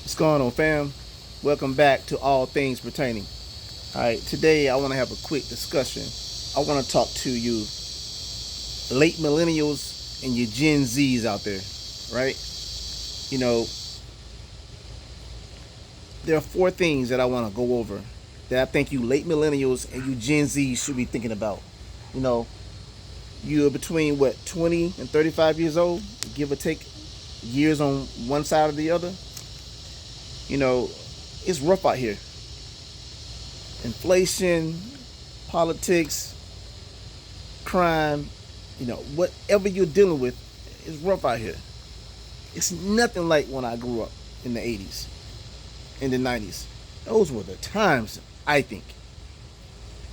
What's going on, fam? Welcome back to All Things Pertaining. All right, today I want to have a quick discussion. I want to talk to you late millennials and your Gen Zs out there, right? You know, there are four things that I want to go over that I think you late millennials and you Gen Zs should be thinking about. You know, you're between 20 and 35 years old, give or take years on one side or the other. You know, it's rough out here. Inflation, politics, crime, whatever you're dealing with is rough out here. It's nothing like when I grew up in the 80s, in the 90s. Those were the times, I think.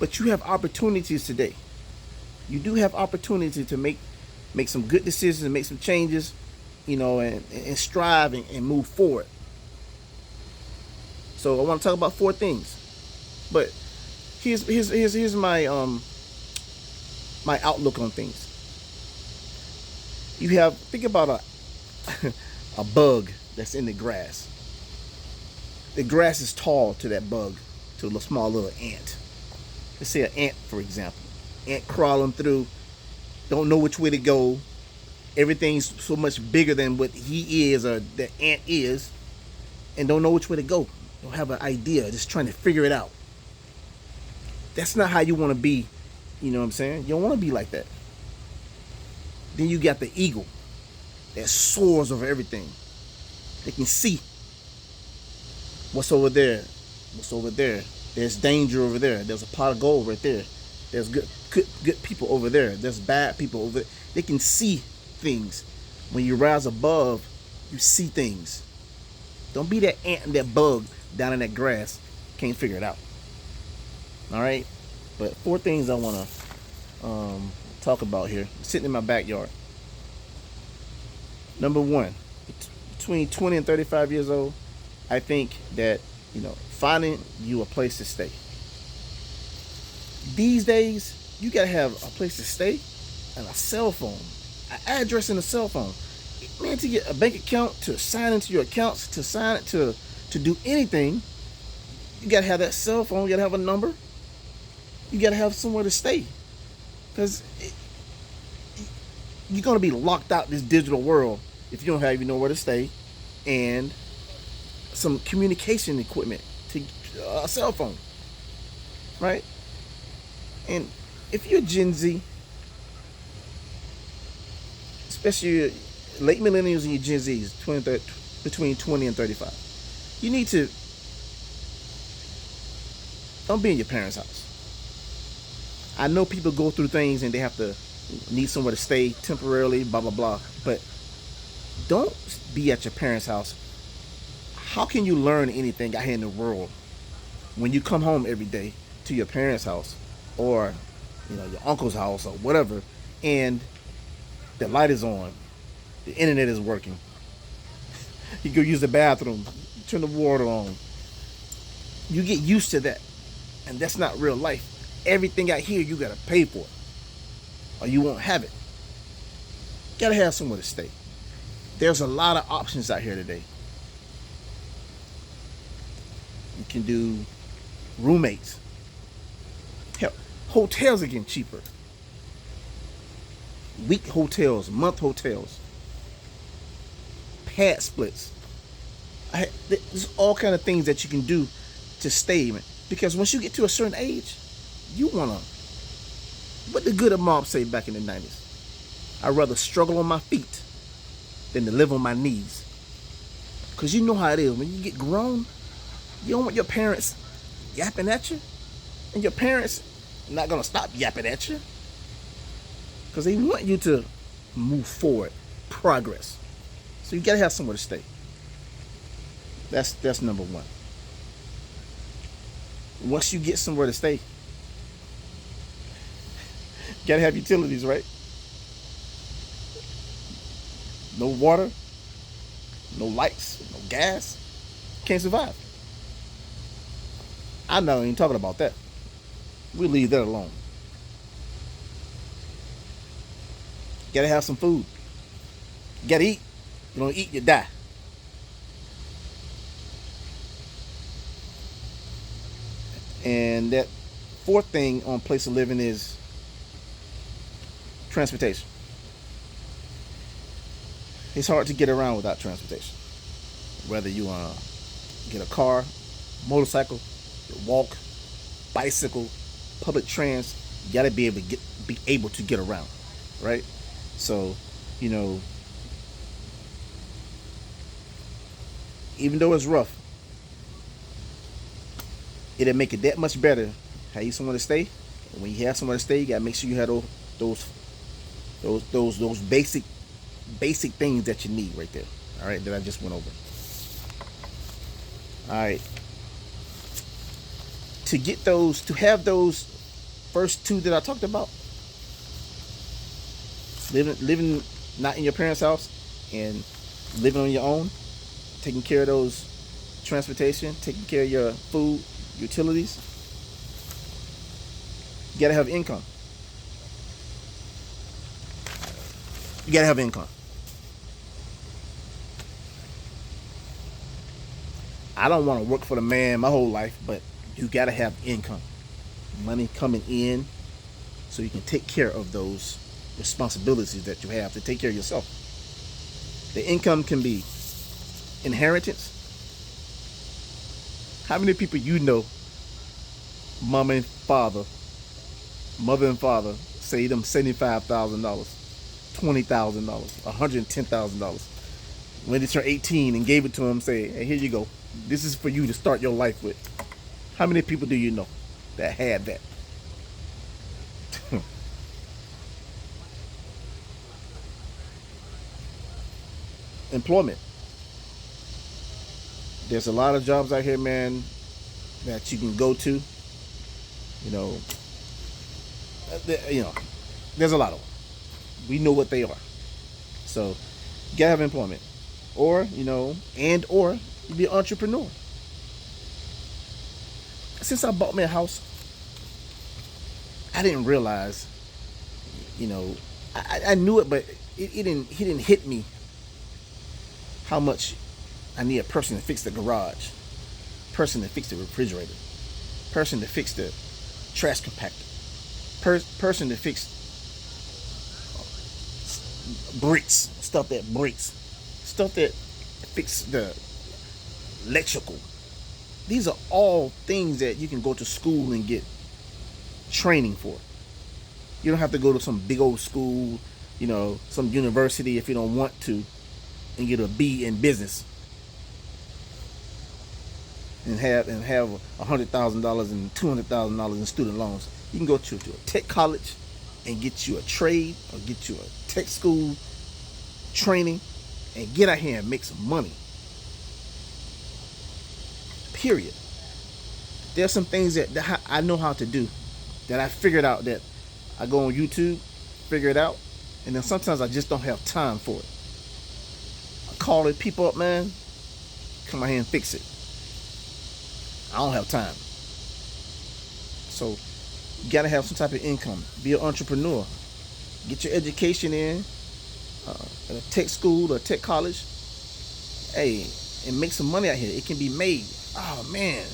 But you have opportunities today. You do have opportunity to make some good decisions and make some changes, and strive and move forward. So I want to talk about four things. But here's my my outlook on things. Think about a bug that's in the grass. The grass is tall to that bug, to a small little ant. Let's say an ant, for example. Ant crawling through, don't know which way to go. Everything's so much bigger than what he is or the ant is, and don't know which way to go. Don't have an idea, just trying to figure it out. That's not how you want to be. You know what I'm saying? You don't want to be like that. Then you got the eagle that soars over everything. They can see what's over there. What's over there? There's danger over there. There's a pot of gold right there. There's good people over there. There's bad people over there. They can see things. When you rise above, you see things. Don't be that ant and that bug down in that grass. Can't figure it out. All right? But four things I want to talk about here. Sitting in my backyard. Number one, between 20 and 35 years old, I think that, finding you a place to stay. These days, you got to have a place to stay and a cell phone. An address and a cell phone. Man, to get a bank account, to sign into your accounts, to sign it, to do anything, you got to have that cell phone. You got to have a number. You got to have somewhere to stay. Because you're going to be locked out in this digital world if you don't have even nowhere to stay and some communication equipment, to a cell phone, right? And if you're Gen Z, especially late millennials and your Gen Zs, between 20 and 35, you need to, don't be in your parents' house. I know people go through things and they have to need somewhere to stay temporarily, blah, blah, blah. But don't be at your parents' house. How can you learn anything out here in the world when you come home every day to your parents' house or, your uncle's house or whatever, and the light is on, the internet is working. You go use the bathroom, turn the water on. You get used to that. And that's not real life. Everything out here, you gotta pay for it, or you won't have it. Gotta have somewhere to stay. There's a lot of options out here today. You can do roommates. Hell, hotels are getting cheaper. Week hotels, month hotels, pad splits. There's all kind of things that you can do to stay, man. Because once you get to a certain age, you wanna, what the good of mob say back in the 90s? I'd rather struggle on my feet than to live on my knees. Because you know how it is. When you get grown, you don't want your parents yapping at you. And your parents not going to stop yapping at you. Because they want you to move forward, progress. So you got to have somewhere to stay. That's number one. Once you get somewhere to stay, you got to have utilities, right? No water, no lights, no gas. Can't survive. I'm not even talking about that. We leave that alone. You gotta have some food. You gotta eat. You don't eat, you die. And that fourth thing on place of living is transportation. It's hard to get around without transportation. Whether you want to get a car, motorcycle, walk, bicycle, public trans, you gotta be able to get around, right? So, you know, even though it's rough, it'll make it that much better. Have you somewhere to stay? And when you have somewhere to stay, you gotta make sure you have those basic things that you need right there. All right, that I just went over. All right, to have those first two that I talked about, living not in your parents' house and living on your own, taking care of those transportation, taking care of your food, utilities, you gotta have income. You gotta have income. I don't want to work for the man my whole life, but you gotta have income, money coming in, so you can take care of those responsibilities that you have to take care of yourself. The income can be inheritance. How many people you know, mother and father, say them $75,000, $20,000, $110,000. When they turn 18 and gave it to them, say, hey, here you go. This is for you to start your life with. How many people do you know that had that? Employment. There's a lot of jobs out here, man, that you can go to. You know, there's a lot of them. We know what they are. So you gotta have employment, or or you be an entrepreneur. Since I bought me a house, I didn't realize, I knew it, but he didn't hit me how much I need a person to fix the garage, person to fix the refrigerator, person to fix the trash compactor, person to fix bricks, stuff that fix the electrical. These are all things that you can go to school and get training for. You don't have to go to some big old school, some university if you don't want to, and get a B in business and have $100,000 and $200,000 in student loans. You can go to a tech college and get you a trade or get you a tech school training and get out here and make some money. Period. There's some things that I know how to do, that I figured out, that I go on YouTube, figure it out, and then sometimes I just don't have time for it. I call it people up, man, come out here and fix it. I don't have time. So you gotta have some type of income. Be an entrepreneur. Get your education in at a tech school or tech college. Hey, and make some money out here. It can be made. Oh man.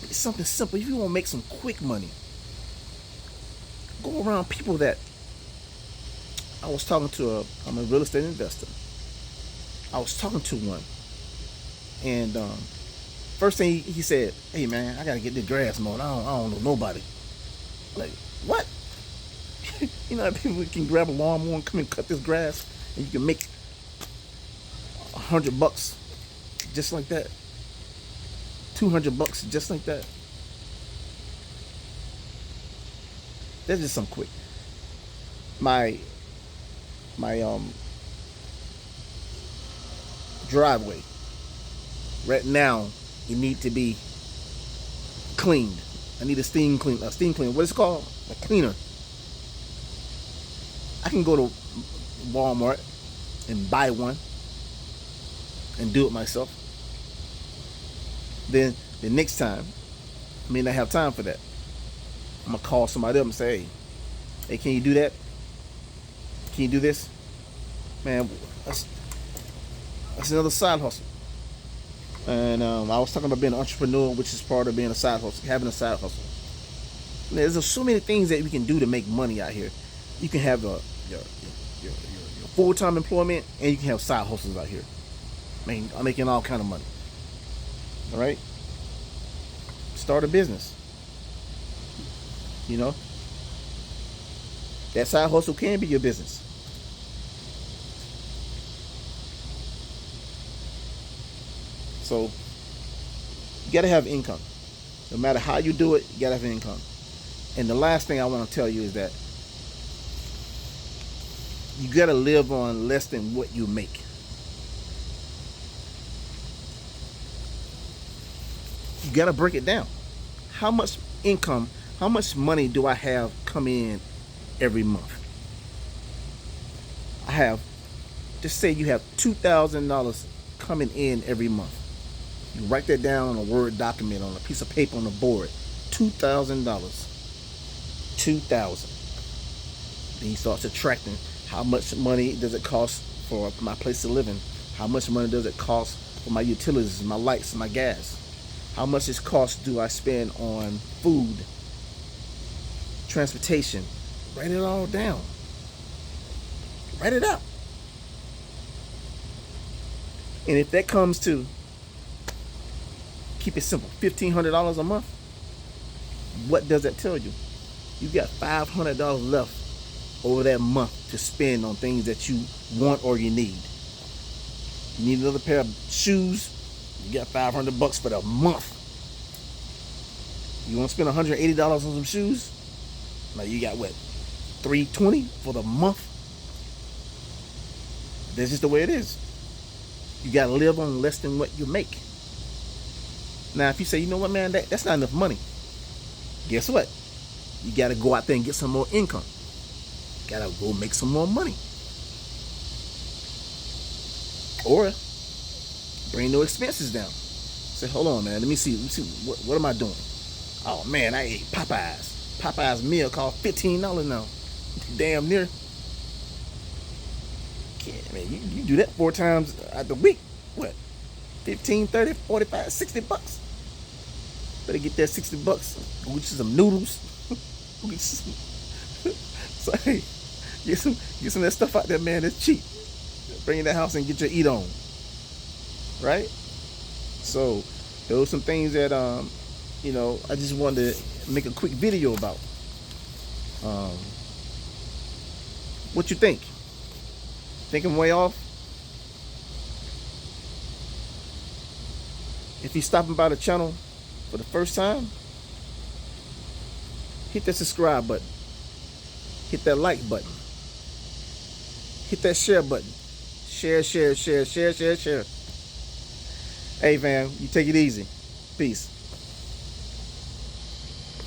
It's something simple. If you want to make some quick money, go around people that I was talking to. I'm a real estate investor. I was talking to one, and first thing he said, "Hey man, I gotta get this grass mowed. I don't know nobody." Like, what? People can grab a lawnmower and come and cut this grass, and you can make $100 just like that. $200 just like that. That's just some quick. My driveway right now, it need to be cleaned. I need a steam cleaner. What is it called? A cleaner. I can go to Walmart and buy one and do it myself. Then the next time, I may not have time for that. I'm gonna call somebody up and say, hey, can you do that? Can you do this? Man, that's another side hustle. And I was talking about being an entrepreneur, which is part of being a side hustle, having a side hustle. There's so many things that we can do to make money out here. You can have your full-time employment, and you can have side hustles out here. I'm making all kind of money. All right, start a business. You know, that side hustle can be your business. So you gotta have income. No matter how you do it, you gotta have income. And the last thing I want to tell you is that you gotta live on less than what you make. You gotta break it down. How much income, how much money do I have come in every month? I have, just say you have $2,000 coming in every month. You write that down on a Word document, on a piece of paper, on the board. $2,000. 2,000. Then you start subtracting. How much money does it cost for my place to live in? How much money does it cost for my utilities, my lights, my gas? How much it cost do I spend on food, transportation? Write it all down. Write it out. And if that comes to, keep it simple, $1,500 a month, what does that tell you? You got $500 left over that month to spend on things that you want or you need. You need another pair of shoes, you got $500 for the month. You want to spend $180 on some shoes? Now you got what? $320 for the month? That's just the way it is. You got to live on less than what you make. Now, if you say, you know what, man, that's not enough money. Guess what? You got to go out there and get some more income. Got to go make some more money. Or bring no expenses down. Say, hold on, man. Let me see what am I doing? Oh, man, I ate Popeyes. Popeyes meal cost $15 now. Damn near. Man, you do that 4 times out the week. What? 15, 30, 45, $60. Better get that $60. Go get you some noodles. So hey, get some of that stuff out there, man. It's cheap. Bring it in the house and get your eat on. Right? So those are some things that I just wanted to make a quick video about. What you think? Think I'm way off? If you're stopping by the channel for the first time, hit that subscribe button. Hit that like button. Hit that share button. Share. Hey, fam, you take it easy. Peace.